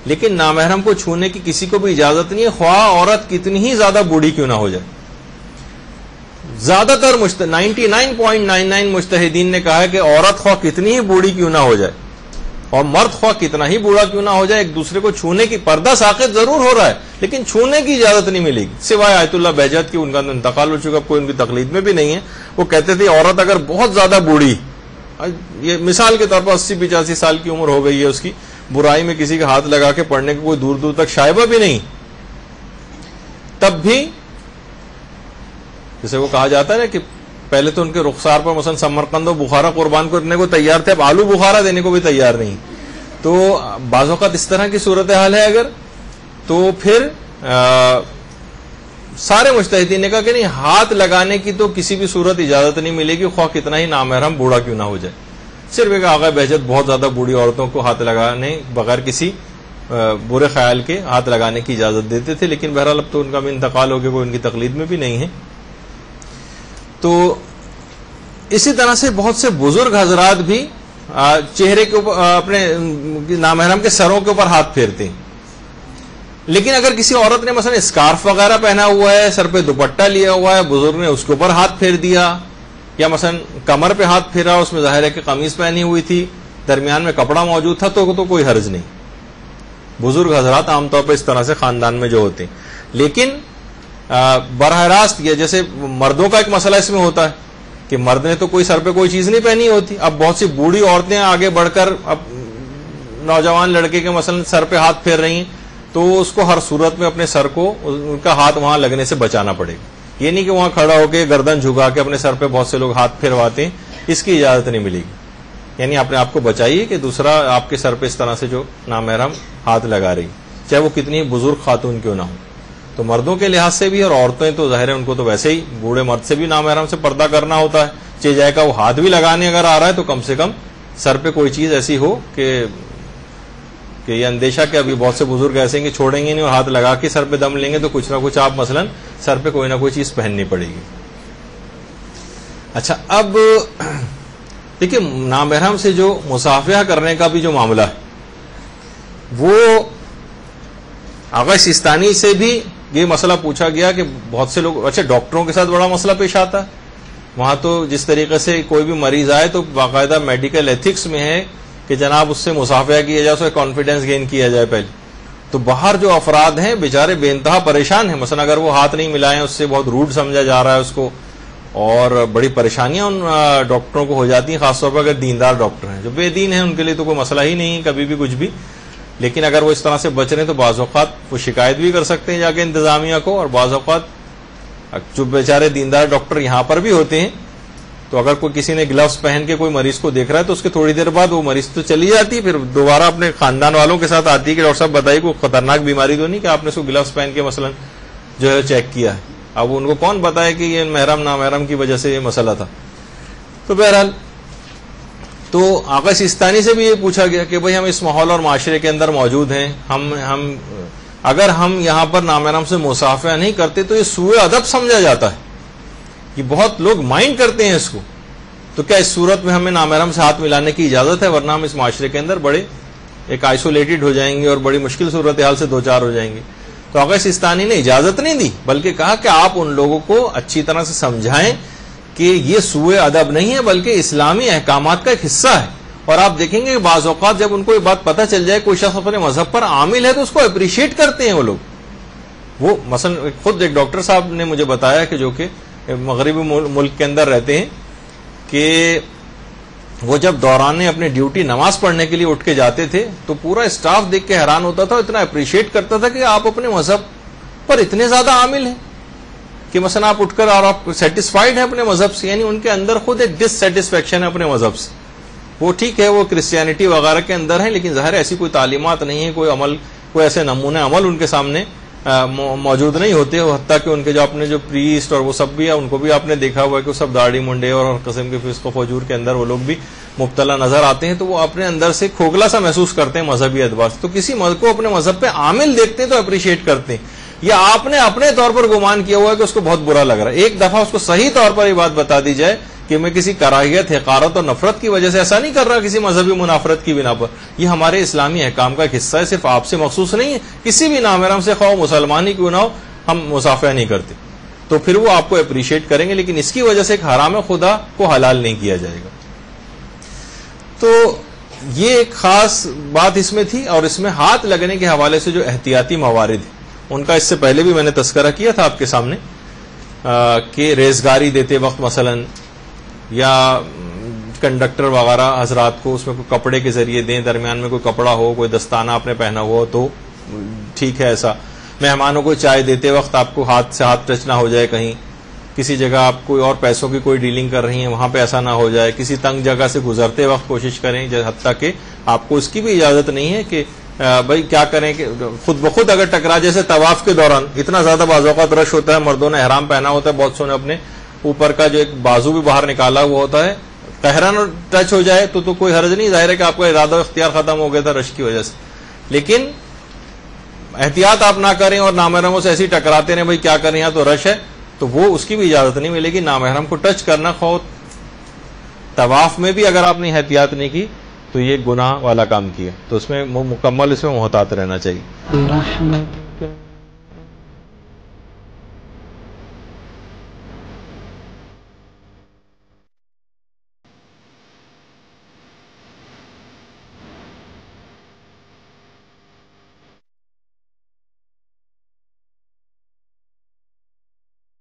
لیکن نامحرم کو چھونے کی کسی کو بھی اجازت نہیں ہے، خواہ عورت کتنی ہی زیادہ بوڑھی کیوں نہ ہو جائے. زیادہ تر 99.99 مجتہدین نے کہا ہے کہ عورت خواہ کتنی ہی بوڑھی کیوں نہ ہو جائے اور مرد خواہ کتنا ہی بوڑھا کیوں نہ ہو جائے، ایک دوسرے کو چھونے کی پردہ ساقط ضرور ہو رہا ہے لیکن چھونے کی اجازت نہیں ملے گی، سوائے آیت اللہ بہجت کی، ان کا انتقال ہو چکا، کوئی ان کی تقلید میں بھی نہیں ہے. وہ کہتے تھے عورت اگر بہت زیادہ بوڑھی، یہ مثال کے طور پر 80-85 سال کی عمر ہو گئی ہے، اس کی برائی میں کسی کے ہاتھ لگا کے پڑھنے کا کوئی دور دور تک شائبہ بھی نہیں، تب بھی جیسے وہ کہا جاتا ہے نا کہ پہلے تو ان کے رخسار پر مثلا سمرقند و بخارا قربان کرنے کو تیار تھے، اب آلو بخارا دینے کو بھی تیار نہیں. تو بعض اوقات اس طرح کی صورتحال ہے اگر، تو پھر سارے مجتہدین نے کہا کہ نہیں، ہاتھ لگانے کی تو کسی بھی صورت اجازت نہیں ملے گی، خواہ کتنا ہی نامحرم بوڑھا کیوں نہ ہو جائے. صرف ایک آغا بہجت بہت زیادہ بوڑھی عورتوں کو ہاتھ لگانے بغیر کسی برے خیال کے ہاتھ لگانے کی اجازت دیتے تھے، لیکن بہرحال اب تو ان کا بھی انتقال ہو گیا، کوئی ان کی تقلید میں بھی نہیں ہے. تو اسی طرح سے بہت سے بزرگ حضرات بھی چہرے کے اوپر اپنے نامحرم کے سروں کے اوپر ہاتھ پھیرتے ہیں. لیکن اگر کسی عورت نے مثلا اسکارف وغیرہ پہنا ہوا ہے، سر پہ دوپٹہ لیا ہوا ہے، بزرگ نے اس کے اوپر ہاتھ پھیر دیا، یا مثلا کمر پہ ہاتھ پھیرا، اس میں ظاہر ہے کہ قمیض پہنی ہوئی تھی، درمیان میں کپڑا موجود تھا، تو کوئی حرج نہیں. بزرگ حضرات عام طور پہ اس طرح سے خاندان میں جو ہوتے ہیں. لیکن براہ راست یہ جیسے مردوں کا ایک مسئلہ اس میں ہوتا ہے کہ مرد نے تو کوئی سر پہ کوئی چیز نہیں پہنی ہوتی، اب بہت سی بوڑھی عورتیں آگے بڑھ کر اب نوجوان لڑکے کے مثلا سر پہ ہاتھ پھیر رہی ہیں، تو اس کو ہر صورت میں اپنے سر کو، ان کا ہاتھ وہاں لگنے سے بچانا پڑے گا. یہ نہیں کہ وہاں کھڑا ہو کے گردن جھکا کے اپنے سر پہ بہت سے لوگ ہاتھ پھیرواتے ہیں، اس کی اجازت نہیں ملے گی. یعنی اپنے آپ کو بچائیے کہ دوسرا آپ کے سر پہ اس طرح سے جو نامحرم ہاتھ لگا رہی، چاہے وہ کتنی بزرگ خاتون کیوں نہ ہو. تو مردوں کے لحاظ سے بھی، اور عورتیں تو ظاہر ہے ان کو تو ویسے ہی بوڑھے مرد سے بھی نامحرم سے پردہ کرنا ہوتا ہے، چاہے جائے کا وہ ہاتھ بھی لگانے اگر آ رہا ہے تو کم سے کم سر پہ کوئی چیز ایسی ہو کہ یہ اندیشہ کہ ابھی بہت سے بزرگ ایسے ہیں کہ چھوڑیں گے نہیں اور ہاتھ لگا کے سر پہ دم لیں گے، تو کچھ نہ کچھ آپ مثلا سر پہ کوئی نہ کوئی چیز پہننی پڑے گی. اچھا، اب دیکھیے نامحرم سے جو مصافحہ کرنے کا بھی جو معاملہ ہے، وہ آغا سیستانی سے بھی یہ مسئلہ پوچھا گیا کہ بہت سے لوگ، اچھا ڈاکٹروں کے ساتھ بڑا مسئلہ پیش آتا ہے وہاں. تو جس طریقے سے کوئی بھی مریض آئے تو باقاعدہ میڈیکل ایتھکس میں ہے کہ جناب اس سے مصافحہ کیا جائے، اس سے کانفیڈنس گین کیا جائے پہلے. تو باہر جو افراد ہیں بیچارے بے انتہا پریشان ہیں، مثلا اگر وہ ہاتھ نہیں ملائیں اس سے بہت روڈ سمجھا جا رہا ہے اس کو، اور بڑی پریشانیاں ان ڈاکٹروں کو ہو جاتی ہیں، خاص طور پر اگر دیندار ڈاکٹر ہیں. جو بے دین ہیں ان کے لیے تو کوئی مسئلہ ہی نہیں ہے کبھی بھی کچھ بھی، لیکن اگر وہ اس طرح سے بچ رہے ہیں تو بعض اوقات وہ شکایت بھی کر سکتے ہیں جا کے انتظامیہ کو. اور بعض اوقات جو بیچارے دیندار ڈاکٹر یہاں پر بھی ہوتے ہیں، تو اگر کوئی کسی نے گلوز پہن کے کوئی مریض کو دیکھ رہا ہے تو اس کے تھوڑی دیر بعد وہ مریض تو چلی جاتی ہے، پھر دوبارہ اپنے خاندان والوں کے ساتھ آتی ہے کہ ڈاکٹر صاحب بتائیے کوئی خطرناک بیماری تو نہیں کہ آپ نے اس کو گلوز پہن کے مثلا جو ہے چیک کیا ہے. اب ان کو کون بتائے کہ یہ محرم نامحرم کی وجہ سے یہ مسئلہ تھا. تو بہرحال تو آقا سیستانی سے بھی یہ پوچھا گیا کہ بھئی ہم اس ماحول اور معاشرے کے اندر موجود ہیں، ہم اگر ہم یہاں پر نامحرم سے مصافحہ نہیں کرتے تو یہ سوء ادب سمجھا جاتا ہے، یہ بہت لوگ مائنڈ کرتے ہیں اس کو. تو کیا اس صورت میں ہمیں نامحرم سے ہاتھ ملانے کی اجازت ہے؟ ورنہ ہم اس معاشرے کے اندر بڑے ایک آئسولیٹڈ ہو جائیں گے اور بڑی مشکل صورتحال سے دوچار ہو جائیں گے. تو آقا سیستانی نے اجازت نہیں دی، بلکہ کہا کہ آپ ان لوگوں کو اچھی طرح سے سمجھائیں کہ یہ سوء ادب نہیں ہے بلکہ اسلامی احکامات کا ایک حصہ ہے. اور آپ دیکھیں گے کہ بعض اوقات جب ان کو یہ بات پتہ چل جائے کوئی شخص اپنے مذہب پر عامل ہے تو اس کو اپریشیٹ کرتے ہیں وہ لوگ. وہ مثلا خود ایک ڈاکٹر صاحب نے مجھے بتایا کہ جو کہ مغربی ملک کے اندر رہتے ہیں، کہ وہ جب دوران اپنی ڈیوٹی نماز پڑھنے کے لیے اٹھ کے جاتے تھے تو پورا اسٹاف دیکھ کے حیران ہوتا تھا، اتنا اپریشیٹ کرتا تھا کہ آپ اپنے مذہب پر اتنے زیادہ عامل ہیں کہ مثلا آپ اٹھ کر اور آپ سیٹسفائیڈ ہیں اپنے مذہب سے. یعنی ان کے اندر خود ایک ڈس سیٹسفیکشن ہے اپنے مذہب سے. وہ ٹھیک ہے وہ کرسچینٹی وغیرہ کے اندر ہے، لیکن ظاہر ایسی کوئی تعلیمات نہیں ہے، کوئی عمل، کوئی ایسے نمونے عمل ان کے سامنے موجود نہیں ہوتے. حتیٰ کہ ان کے جو اپنے جو پریسٹ اور وہ سب بھی ہے ان کو بھی آپ نے دیکھا ہوا ہے کہ وہ سب داڑھی منڈے اور ہر قسم کے فسق و فجور کے اندر وہ لوگ بھی مبتلا نظر آتے ہیں. تو وہ اپنے اندر سے کھوکھلا سا محسوس کرتے ہیں مذہبی اعتبار سے. تو کسی مذہب کو اپنے مذہب پہ عامل دیکھتے ہیں تو اپریشیٹ کرتے ہیں. یا آپ نے اپنے طور پر گمان کیا ہوا ہے کہ اس کو بہت برا لگ رہا ہے. ایک دفعہ اس کو صحیح طور پر یہ بات بتا دی جائے کہ کہ میں کسی کراہیت حقارت اور نفرت کی وجہ سے ایسا نہیں کر رہا کسی مذہبی منافرت کی بنا پر. یہ ہمارے اسلامی احکام کا ایک حصہ ہے, صرف آپ سے مخصوص نہیں ہے. کسی بھی نامحرم سے خواہ مسلمان ہی کیوں نہ ہو ہم مصافحہ نہیں کرتے, تو پھر وہ آپ کو اپریشیٹ کریں گے, لیکن اس کی وجہ سے ایک حرام خدا کو حلال نہیں کیا جائے گا. تو یہ ایک خاص بات اس میں تھی. اور اس میں ہاتھ لگنے کے حوالے سے جو احتیاطی موارد ہیں ان کا اس سے پہلے بھی میں نے تذکرہ کیا تھا آپ کے سامنے, کہ ریزگاری دیتے وقت مثلا یا کنڈکٹر وغیرہ حضرات کو اس میں کوئی کپڑے کے ذریعے دیں, درمیان میں کوئی کپڑا ہو, کوئی دستانہ آپ نے پہنا ہو تو ٹھیک ہے ایسا. مہمانوں کو چائے دیتے وقت آپ کو ہاتھ سے ہاتھ ٹچ نہ ہو جائے, کہیں کسی جگہ آپ کوئی اور پیسوں کی کوئی ڈیلنگ کر رہی ہیں وہاں پہ ایسا نہ ہو جائے. کسی تنگ جگہ سے گزرتے وقت کوشش کریں, حتیٰ کہ آپ کو اس کی بھی اجازت نہیں ہے کہ بھائی کیا کریں کہ خود بخود اگر ٹکرا, جیسے طواف کے دوران اتنا زیادہ بعض اوقات رش ہوتا ہے, مردوں نے احرام پہنا ہوتا ہے, بہت سونے اپنے اوپر کا جو ایک بازو بھی باہر نکالا ہوا ہوتا ہے, قہرن ٹچ ہو جائے تو کوئی حرج نہیں, ظاہر ہے کہ آپ کا ارادہ اختیار ختم ہو گیا تھا رش کی وجہ سے. لیکن احتیاط آپ نہ کریں اور نامحرموں سے ایسی ٹکراتے رہیں بھائی کیا کریں یہاں تو رش ہے, تو وہ اس کی بھی اجازت نہیں ملے گی. نامحرم کو ٹچ کرنا خود طواف میں بھی اگر آپ نے احتیاط نہیں کی تو یہ گناہ والا کام کیا, تو اس میں مکمل اس میں محتاط رہنا چاہیے.